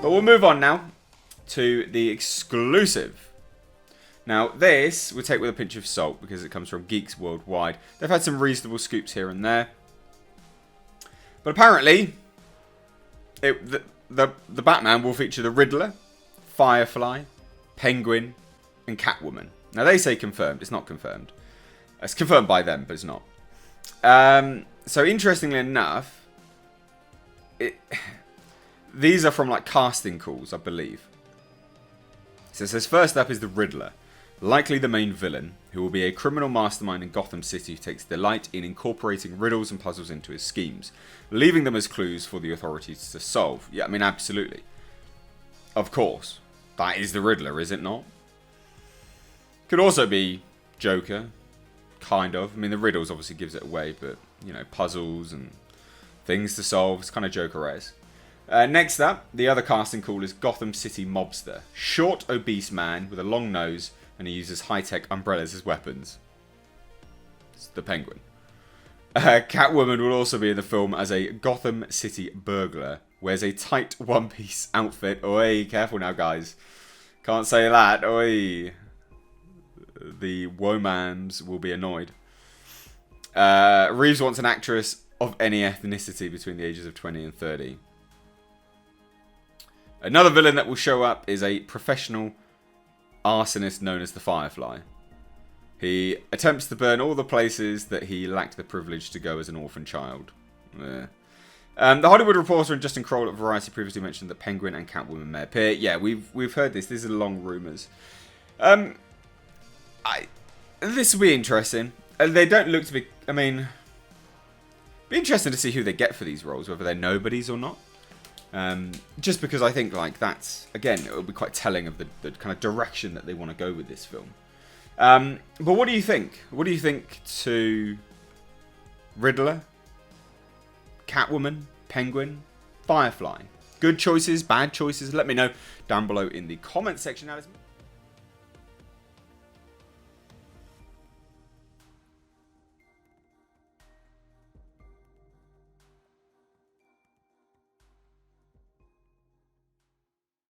But we'll move on now to the exclusive. Now, this we'll take with a pinch of salt because it comes from Geeks Worldwide. They've had some reasonable scoops here and there. But apparently, the Batman will feature the Riddler, Firefly, Penguin, and Catwoman. Now, they say confirmed. It's not confirmed. It's confirmed by them, but it's not. So, interestingly enough, these are from, like, casting calls, I believe. So, it says, first up is the Riddler. Likely the main villain, who will be a criminal mastermind in Gotham City who takes delight in incorporating riddles and puzzles into his schemes, leaving them as clues for the authorities to solve. Yeah, I mean, absolutely. Of course. That is the Riddler, is it not? Could also be Joker, kind of. I mean, the riddles obviously gives it away, but, you know, puzzles and things to solve. It's kind of Joker-esque. Next up, the other casting call is Gotham City Mobster. Short, obese man with a long nose, and he uses high-tech umbrellas as weapons. It's the Penguin. Catwoman will also be in the film as a Gotham City burglar. Wears a tight one-piece outfit. Oi, careful now, guys. Can't say that. Oi. The Womans will be annoyed. Reeves wants an actress of any ethnicity between the ages of 20 and 30. Another villain that will show up is a professional arsonist known as the Firefly. He attempts to burn all the places that he lacked the privilege to go as an orphan child. The Hollywood Reporter and Justin Kroll at Variety previously mentioned that Penguin and Catwoman may appear. Yeah, we've heard this. These are long rumours. This will be interesting. They don't look to be... I mean... Be interesting to see who they get for these roles, whether they're nobodies or not. Just because I think, like, that's... Again, it will be quite telling of the kind of direction that they want to go with this film. But what do you think? What do you think to Riddler, Catwoman, Penguin, Firefly? Good choices, bad choices? Let me know down below in the comment section. Now,